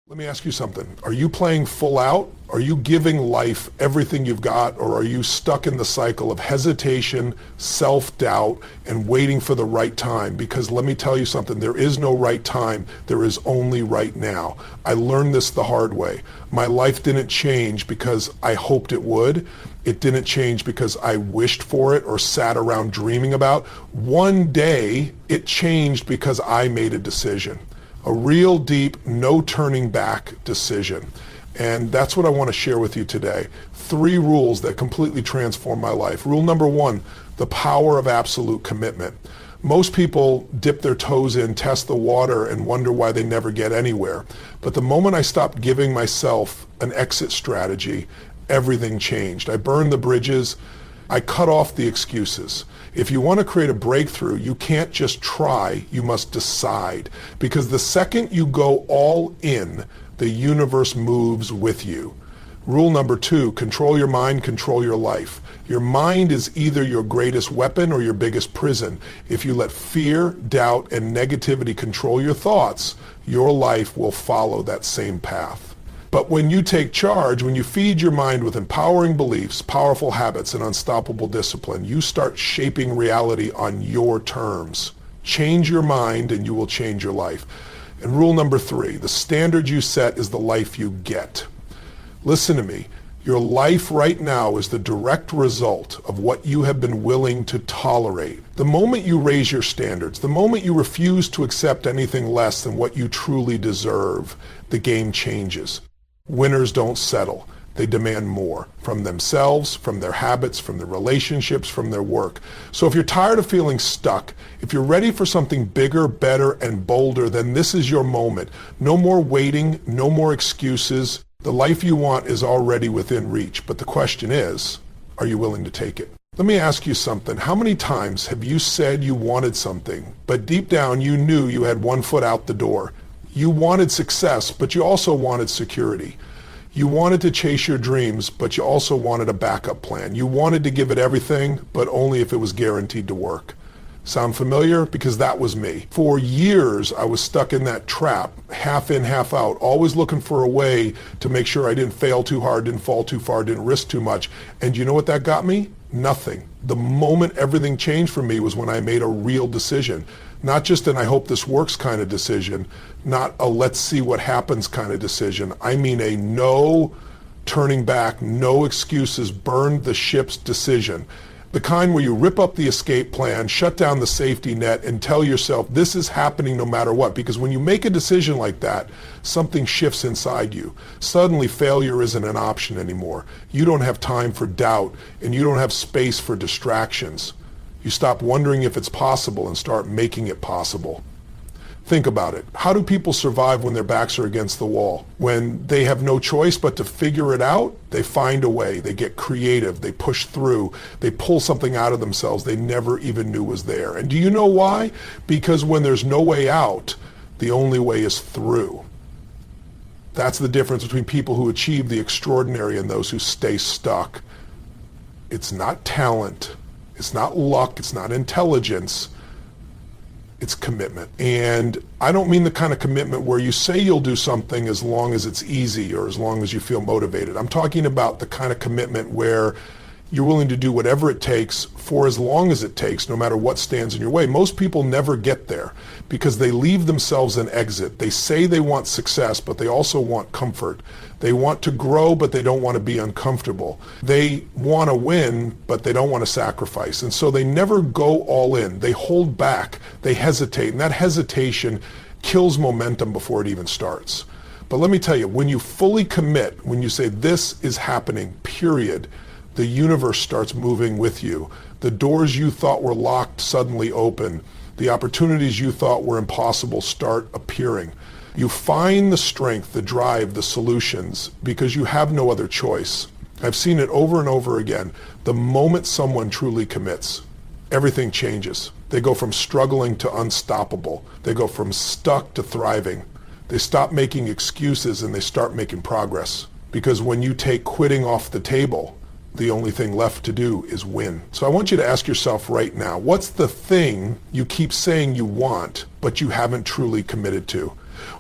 Let me ask you something. Are you playing full out? Are you giving life everything you've got, or are you stuck in the cycle of hesitation, self-doubt, and waiting for the right time? Because let me tell you something, there is no right time. There is only right now. I learned this the hard way. My life didn't change because I hoped it would. It didn't change because I wished for it or sat around dreaming about. One day, it changed because I made a decision. A real deep, no turning back decision. And that's what I want to share with you today. 3 rules that completely transform my life. Rule number 1, the power of absolute commitment. Most people dip their toes in, test the water, and wonder why they never get anywhere. But the moment I stopped giving myself an exit strategy, everything changed. I burned the bridges. I cut off the excuses. If you want to create a breakthrough, you can't just try, you must decide. Because the second you go all in, the universe moves with you. Rule number 2, control your mind, control your life. Your mind is either your greatest weapon or your biggest prison. If you let fear, doubt, and negativity control your thoughts, your life will follow that same path. But when you take charge, when you feed your mind with empowering beliefs, powerful habits, and unstoppable discipline, you start shaping reality on your terms. Change your mind and you will change your life. And rule number 3, the standard you set is the life you get. Listen to me. Your life right now is the direct result of what you have been willing to tolerate. The moment you raise your standards, the moment you refuse to accept anything less than what you truly deserve, the game changes. Winners don't settle. They demand more from themselves, from their habits, from their relationships, from their work. So if you're tired of feeling stuck, if you're ready for something bigger, better, and bolder, then this is your moment. No more waiting, no more excuses. The life you want is already within reach, but the question is, are you willing to take it? Let me ask you something. How many times have you said you wanted something, but deep down you knew you had one foot out the door? You wanted success, but you also wanted security. You wanted to chase your dreams, but you also wanted a backup plan. You wanted to give it everything, but only if it was guaranteed to work. Sound familiar? Because that was me. For years, I was stuck in that trap, half in, half out, always looking for a way to make sure I didn't fail too hard, didn't fall too far, didn't risk too much. And you know what that got me? Nothing. The moment everything changed for me was when I made a real decision. Not just an I hope this works kind of decision, not a let's see what happens kind of decision. I mean a no turning back, no excuses, burn the ships decision. The kind where you rip up the escape plan, shut down the safety net, and tell yourself this is happening no matter what. Because when you make a decision like that, something shifts inside you. Suddenly failure isn't an option anymore. You don't have time for doubt, and you don't have space for distractions. You stop wondering if it's possible and start making it possible. Think about it. How do people survive when their backs are against the wall? When they have no choice but to figure it out, they find a way. They get creative. They push through. They pull something out of themselves they never even knew was there. And do you know why? Because when there's no way out, the only way is through. That's the difference between people who achieve the extraordinary and those who stay stuck. It's not talent. It's not luck. It's not intelligence. It's commitment. And I don't mean the kind of commitment where you say you'll do something as long as it's easy or as long as you feel motivated. I'm talking about the kind of commitment where you're willing to do whatever it takes for as long as it takes, no matter what stands in your way. Most people never get there because they leave themselves an exit. They say they want success, but they also want comfort. They want to grow, but they don't want to be uncomfortable. They want to win, but they don't want to sacrifice. And so they never go all in. They hold back. They hesitate. And that hesitation kills momentum before it even starts. But let me tell you, when you fully commit, when you say this is happening, period, the universe starts moving with you. The doors you thought were locked suddenly open. The opportunities you thought were impossible start appearing. You find the strength, the drive, the solutions because you have no other choice. I've seen it over and over again. The moment someone truly commits, everything changes. They go from struggling to unstoppable. They go from stuck to thriving. They stop making excuses and they start making progress. Because when you take quitting off the table, the only thing left to do is win. So I want you to ask yourself right now, what's the thing you keep saying you want, but you haven't truly committed to?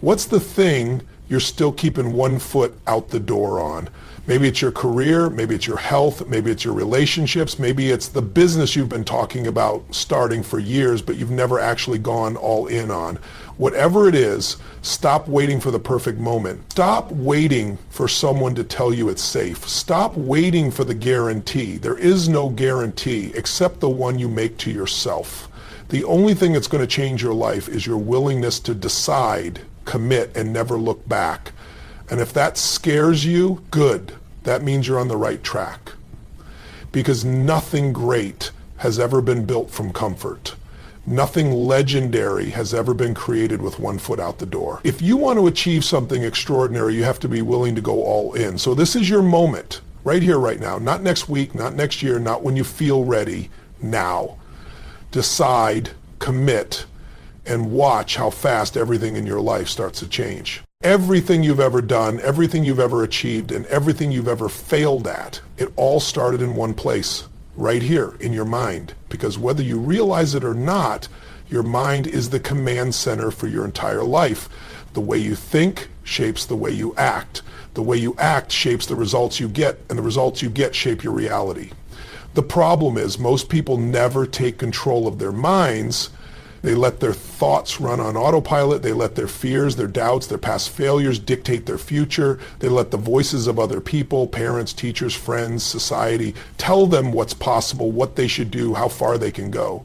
What's the thing you're still keeping one foot out the door on. Maybe it's your career, maybe it's your health, maybe it's your relationships, maybe it's the business you've been talking about starting for years, but you've never actually gone all in on. Whatever it is, stop waiting for the perfect moment. Stop waiting for someone to tell you it's safe. Stop waiting for the guarantee. There is no guarantee except the one you make to yourself. The only thing that's going to change your life is your willingness to decide, commit, and never look back. And if that scares you, good. That means you're on the right track. Because nothing great has ever been built from comfort. Nothing legendary has ever been created with one foot out the door. If you want to achieve something extraordinary, you have to be willing to go all in. So this is your moment, right here, right now. Not next week, not next year, not when you feel ready, now. Decide, commit, and watch how fast everything in your life starts to change. Everything you've ever done, everything you've ever achieved, and everything you've ever failed at, it all started in one place, right here in your mind. Because whether you realize it or not, your mind is the command center for your entire life. The way you think shapes the way you act. The way you act shapes the results you get, and the results you get shape your reality. The problem is most people never take control of their minds. They let their thoughts run on autopilot. They let their fears, their doubts, their past failures dictate their future. They let the voices of other people, parents, teachers, friends, society, tell them what's possible, what they should do, how far they can go.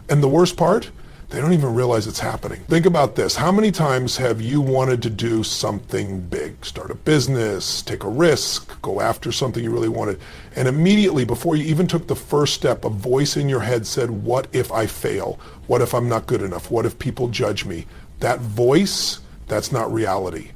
And the worst part, they don't even realize it's happening. Think about this. How many times have you wanted to do something big? Start a business, take a risk, go after something you really wanted. And immediately, before you even took the first step, a voice in your head said, what if I fail? What if I'm not good enough? What if people judge me? That voice, that's not reality.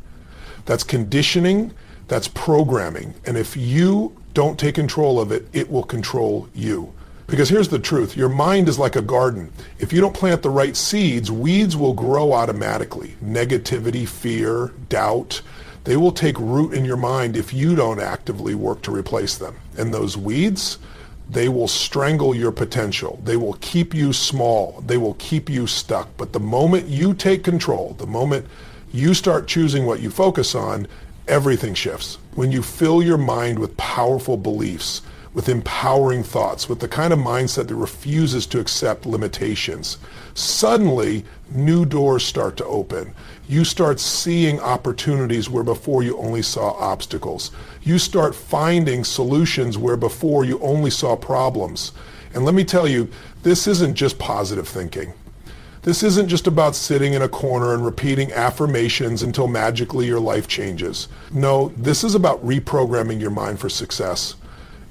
That's conditioning, that's programming. And if you don't take control of it, it will control you. Because here's the truth, your mind is like a garden. If you don't plant the right seeds, weeds will grow automatically. Negativity, fear, doubt, they will take root in your mind if you don't actively work to replace them. And those weeds, they will strangle your potential. They will keep you small. They will keep you stuck. But the moment you take control, the moment you start choosing what you focus on, everything shifts. When you fill your mind with powerful beliefs, with empowering thoughts, with the kind of mindset that refuses to accept limitations, suddenly new doors start to open. You start seeing opportunities where before you only saw obstacles. You start finding solutions where before you only saw problems. And let me tell you, this isn't just positive thinking. This isn't just about sitting in a corner and repeating affirmations until magically your life changes. No, this is about reprogramming your mind for success.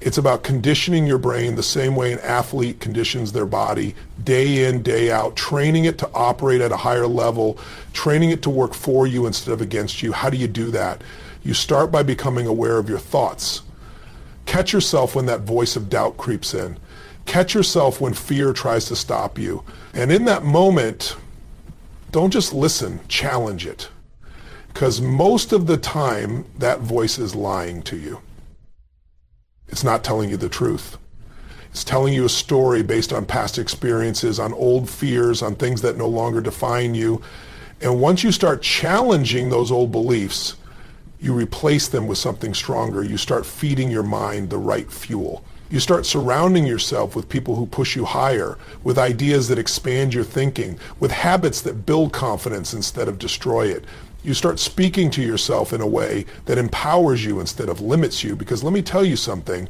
It's about conditioning your brain the same way an athlete conditions their body day in, day out, training it to operate at a higher level, training it to work for you instead of against you. How do you do that? You start by becoming aware of your thoughts. Catch yourself when that voice of doubt creeps in. Catch yourself when fear tries to stop you. And in that moment, don't just listen, challenge it. Because most of the time, that voice is lying to you. It's not telling you the truth. It's telling you a story based on past experiences, on old fears, on things that no longer define you. And once you start challenging those old beliefs, you replace them with something stronger. You start feeding your mind the right fuel. You start surrounding yourself with people who push you higher, with ideas that expand your thinking, with habits that build confidence instead of destroy it. You start speaking to yourself in a way that empowers you instead of limits you, because let me tell you something,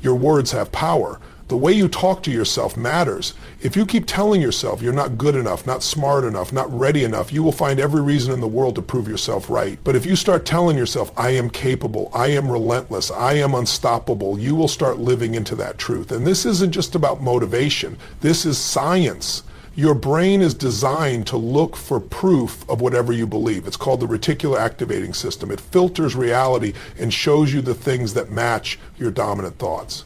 your words have power. The way you talk to yourself matters. If you keep telling yourself you're not good enough, not smart enough, not ready enough, you will find every reason in the world to prove yourself right. But if you start telling yourself, I am capable, I am relentless, I am unstoppable, you will start living into that truth. And this isn't just about motivation. This is science. Your brain is designed to look for proof of whatever you believe. It's called the reticular activating system. It filters reality and shows you the things that match your dominant thoughts.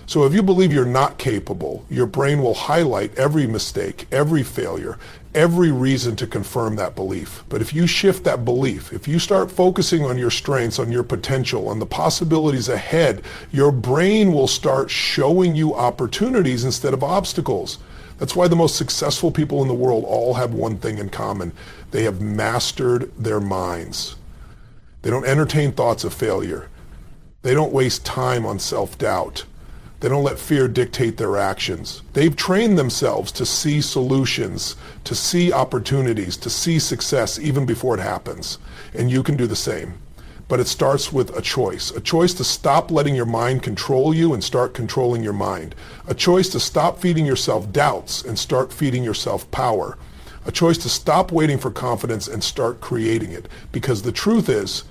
So if you believe you're not capable, your brain will highlight every mistake, every failure, every reason to confirm that belief. But if you shift that belief, if you start focusing on your strengths, on your potential, on the possibilities ahead, your brain will start showing you opportunities instead of obstacles. That's why the most successful people in the world all have one thing in common. They have mastered their minds. They don't entertain thoughts of failure. They don't waste time on self-doubt. They don't let fear dictate their actions. They've trained themselves to see solutions, to see opportunities, to see success even before it happens. And you can do the same. But it starts with a choice to stop letting your mind control you and start controlling your mind. A choice to stop feeding yourself doubts and start feeding yourself power. A choice to stop waiting for confidence and start creating it. Because the truth is,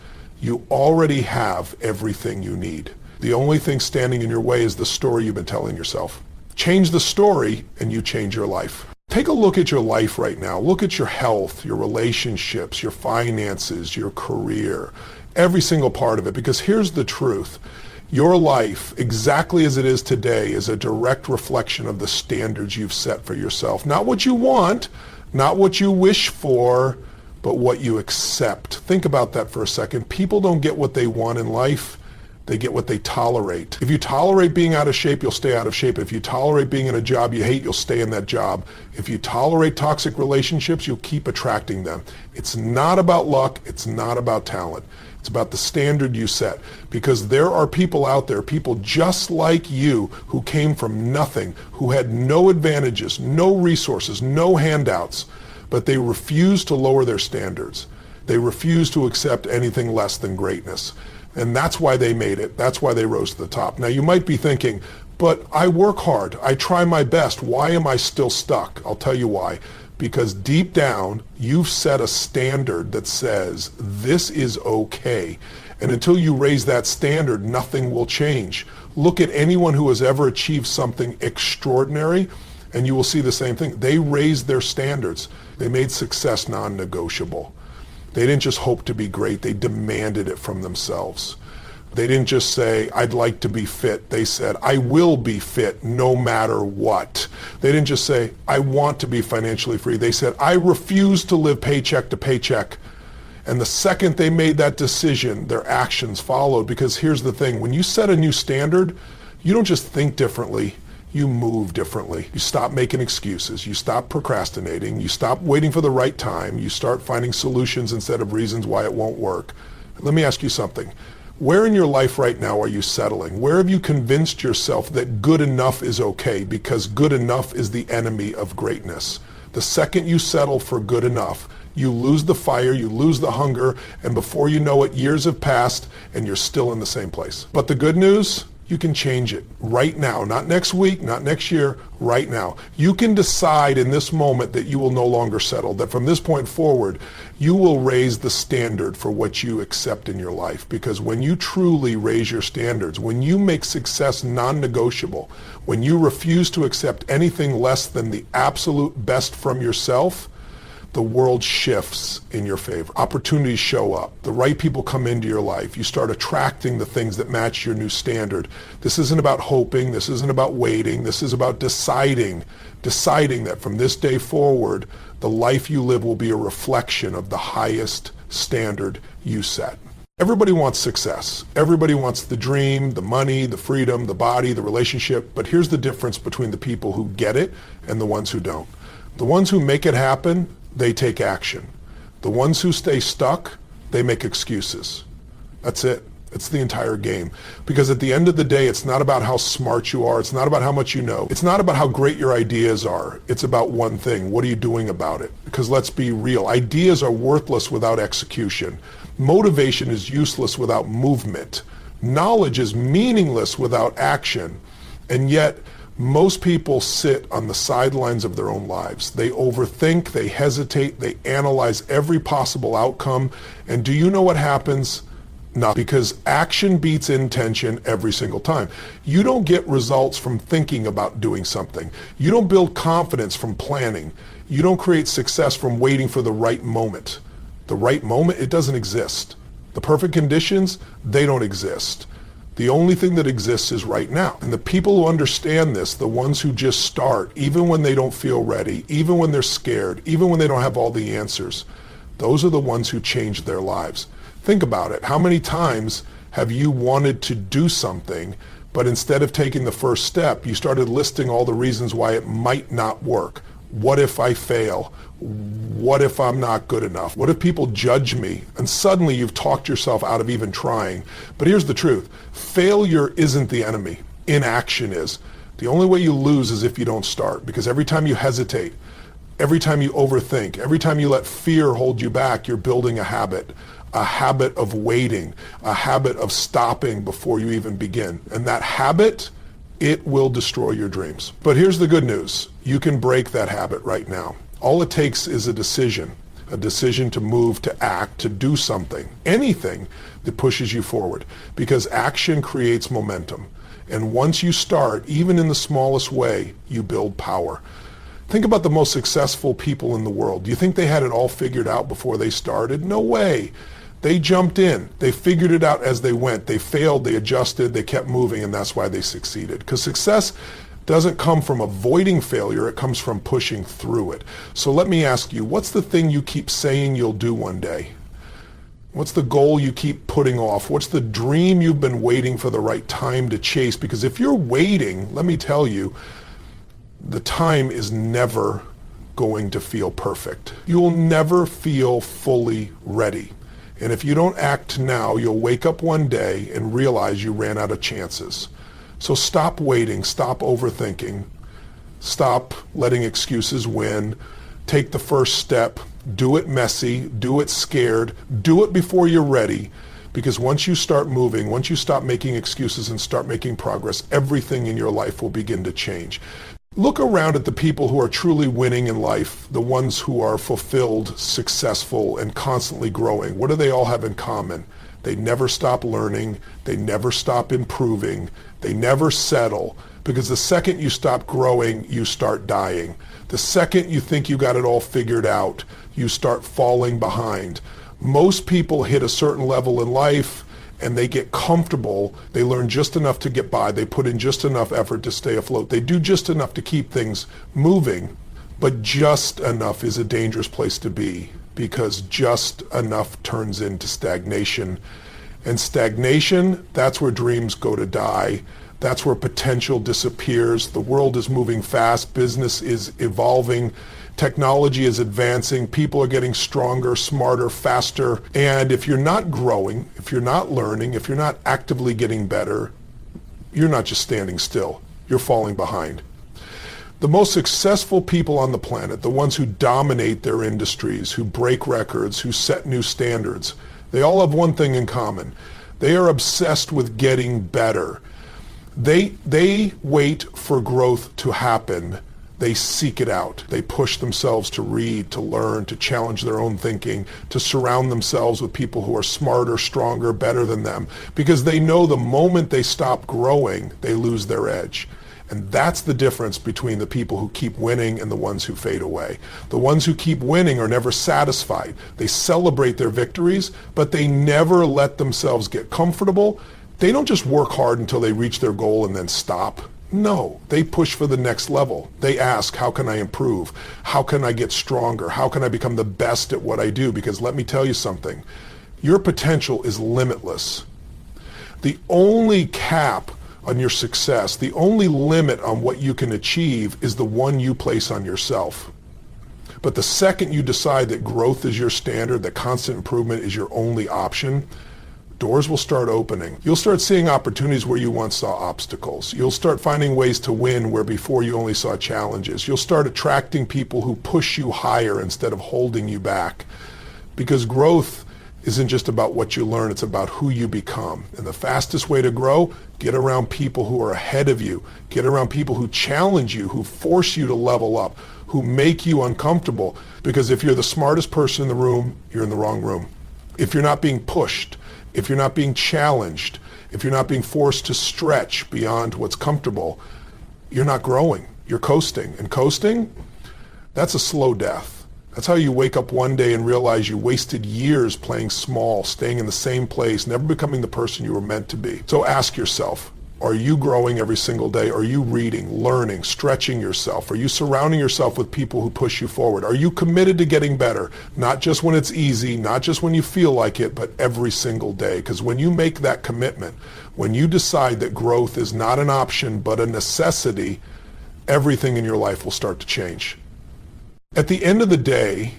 you already have everything you need. The only thing standing in your way is the story you've been telling yourself. Change the story and you change your life. Take a look at your life right now. Look at your health, your relationships, your finances, your career, every single part of it. Because here's the truth. Your life, exactly as it is today, is a direct reflection of the standards you've set for yourself. Not what you want, not what you wish for, but what you accept. Think about that for a second. People don't get what they want in life. They get what they tolerate. If you tolerate being out of shape, you'll stay out of shape. If you tolerate being in a job you hate, you'll stay in that job. If you tolerate toxic relationships, you'll keep attracting them. It's not about luck. It's not about talent. It's about the standard you set. Because there are people out there, people just like you, who came from nothing, who had no advantages, no resources, no handouts, but they refuse to lower their standards. They refuse to accept anything less than greatness. And that's why they made it. That's why they rose to the top. Now you might be thinking, but I work hard. I try my best. Why am I still stuck? I'll tell you why. Because deep down, you've set a standard that says this is okay. And until you raise that standard, nothing will change. Look at anyone who has ever achieved something extraordinary, and you will see the same thing. They raised their standards. They made success non-negotiable. They didn't just hope to be great, they demanded it from themselves. They didn't just say, I'd like to be fit. They said, I will be fit no matter what. They didn't just say, I want to be financially free. They said, I refuse to live paycheck to paycheck. And the second they made that decision, their actions followed. Because here's the thing, when you set a new standard, you don't just think differently, you move differently. You stop making excuses. You stop procrastinating. You stop waiting for the right time. You start finding solutions instead of reasons why it won't work. Let me ask you something. Where in your life right now are you settling? Where have you convinced yourself that good enough is okay? Because good enough is the enemy of greatness. The second you settle for good enough, you lose the fire, you lose the hunger, and before you know it, years have passed and you're still in the same place. But the good news, you can change it right now, not next week, not next year, right now. You can decide in this moment that you will no longer settle, that from this point forward, you will raise the standard for what you accept in your life. Because when you truly raise your standards, when you make success non-negotiable, when you refuse to accept anything less than the absolute best from yourself, the world shifts in your favor. Opportunities show up. The right people come into your life. You start attracting the things that match your new standard. This isn't about hoping. This isn't about waiting. This is about deciding that from this day forward, the life you live will be a reflection of the highest standard you set. Everybody wants success. Everybody wants the dream, the money, the freedom, the body, the relationship. But here's the difference between the people who get it and the ones who don't. The ones who make it happen, they take action. The ones who stay stuck, they make excuses. That's it. It's the entire game. Because at the end of the day, it's not about how smart you are. It's not about how much you know. It's not about how great your ideas are. It's about one thing. What are you doing about it? Because let's be real. Ideas are worthless without execution. Motivation is useless without movement. Knowledge is meaningless without action. And yet, most people sit on the sidelines of their own lives. They overthink, they hesitate, they analyze every possible outcome. And do you know what happens? Not, because action beats intention every single time. You don't get results from thinking about doing something. You don't build confidence from planning. You don't create success from waiting for the right moment. The right moment, it doesn't exist. The perfect conditions, they don't exist. The only thing that exists is right now. And the people who understand this, the ones who just start, even when they don't feel ready, even when they're scared, even when they don't have all the answers, those are the ones who change their lives. Think about it. How many times have you wanted to do something, but instead of taking the first step, you started listing all the reasons why it might not work? What if I fail? What if I'm not good enough? What if people judge me? And suddenly you've talked yourself out of even trying. But here's the truth. Failure isn't the enemy. Inaction is. The only way you lose is if you don't start, because every time you hesitate, every time you overthink, every time you let fear hold you back, you're building a habit of waiting, a habit of stopping before you even begin. And that habit, it will destroy your dreams. But here's the good news. You can break that habit right now. All it takes is a decision to move, to act, to do something, anything that pushes you forward, because action creates momentum. And once you start, even in the smallest way, you build power. Think about the most successful people in the world. Do you think they had it all figured out before they started? No way. They jumped in. They figured it out as they went. They failed, they adjusted, they kept moving, and that's why they succeeded. Because success doesn't come from avoiding failure, it comes from pushing through it. So let me ask you, what's the thing you keep saying you'll do one day? What's the goal you keep putting off? What's the dream you've been waiting for the right time to chase? Because if you're waiting, let me tell you, the time is never going to feel perfect. You'll never feel fully ready. And if you don't act now, you'll wake up one day and realize you ran out of chances. So stop waiting, stop overthinking, stop letting excuses win, take the first step, do it messy, do it scared, do it before you're ready, because once you start moving, once you stop making excuses and start making progress, everything in your life will begin to change. Look around at the people who are truly winning in life, the ones who are fulfilled, successful, and constantly growing. What do they all have in common? They never stop learning, they never stop improving, they never settle, because the second you stop growing, you start dying. The second you think you got it all figured out, you start falling behind. Most people hit a certain level in life and they get comfortable. They learn just enough to get by. They put in just enough effort to stay afloat. They do just enough to keep things moving, but just enough is a dangerous place to be, because just enough turns into stagnation. And stagnation, that's where dreams go to die. That's where potential disappears. The world is moving fast. Business is evolving. Technology is advancing. People are getting stronger, smarter, faster. And if you're not growing, if you're not learning, if you're not actively getting better, you're not just standing still. You're falling behind. The most successful people on the planet, the ones who dominate their industries, who break records, who set new standards, they all have one thing in common. They are obsessed with getting better. They wait for growth to happen. They seek it out. They push themselves to read, to learn, to challenge their own thinking, to surround themselves with people who are smarter, stronger, better than them, because they know the moment they stop growing, they lose their edge. And that's the difference between the people who keep winning and the ones who fade away. The ones who keep winning are never satisfied. They celebrate their victories, but they never let themselves get comfortable. They don't just work hard until they reach their goal and then stop. No, they push for the next level. They ask, how can I improve? How can I get stronger? How can I become the best at what I do? Because let me tell you something, your potential is limitless. The only cap on your success, the only limit on what you can achieve is the one you place on yourself. But the second you decide that growth is your standard, that constant improvement is your only option, doors will start opening. You'll start seeing opportunities where you once saw obstacles. You'll start finding ways to win where before you only saw challenges. You'll start attracting people who push you higher instead of holding you back. Because growth isn't just about what you learn, it's about who you become. And the fastest way to grow, get around people who are ahead of you. Get around people who challenge you, who force you to level up, who make you uncomfortable. Because if you're the smartest person in the room, you're in the wrong room. If you're not being pushed, if you're not being challenged, if you're not being forced to stretch beyond what's comfortable, you're not growing. You're coasting. And coasting, that's a slow death. That's how you wake up one day and realize you wasted years playing small, staying in the same place, never becoming the person you were meant to be. So ask yourself, are you growing every single day? Are you reading, learning, stretching yourself? Are you surrounding yourself with people who push you forward? Are you committed to getting better? Not just when it's easy, not just when you feel like it, but every single day. Because when you make that commitment, when you decide that growth is not an option but a necessity, everything in your life will start to change. At the end of the day,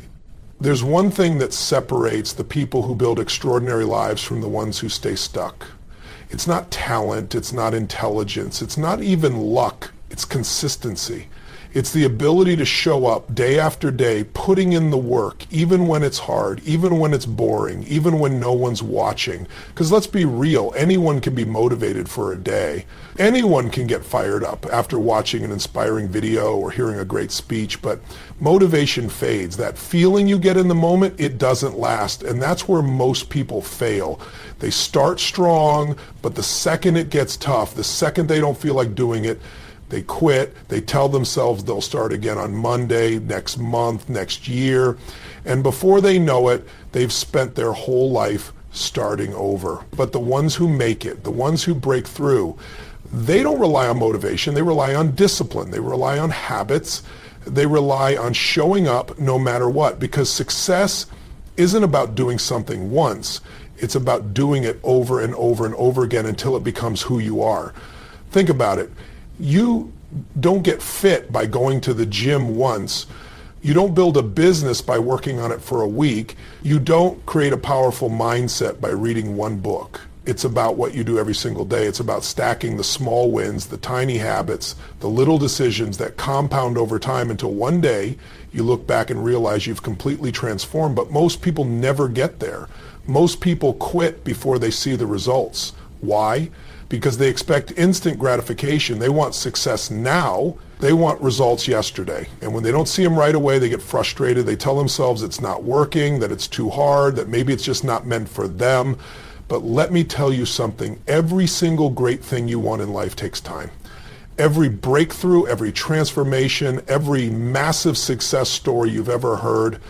there's one thing that separates the people who build extraordinary lives from the ones who stay stuck. It's not talent, it's not intelligence, it's not even luck, it's consistency. It's the ability to show up day after day, putting in the work, even when it's hard, even when it's boring, even when no one's watching. Because let's be real, anyone can be motivated for a day. Anyone can get fired up after watching an inspiring video or hearing a great speech, but motivation fades. That feeling you get in the moment, it doesn't last, and that's where most people fail. They start strong, but the second it gets tough, the second they don't feel like doing it, they quit. They tell themselves they'll start again on Monday, next month, next year. And before they know it, they've spent their whole life starting over. But the ones who make it, the ones who break through, they don't rely on motivation. They rely on discipline. They rely on habits. They rely on showing up no matter what. Because success isn't about doing something once. It's about doing it over and over and over again until it becomes who you are. Think about it. You don't get fit by going to the gym once. You don't build a business by working on it for a week. You don't create a powerful mindset by reading one book. It's about what you do every single day. It's about stacking the small wins, the tiny habits, the little decisions that compound over time until one day you look back and realize you've completely transformed. But most people never get there. Most people quit before they see the results. Why? Because they expect instant gratification. They want success now. They want results yesterday. And when they don't see them right away, they get frustrated. They tell themselves it's not working, that it's too hard, that maybe it's just not meant for them. But let me tell you something. Every single great thing you want in life takes time. Every breakthrough, every transformation, every massive success story you've ever heard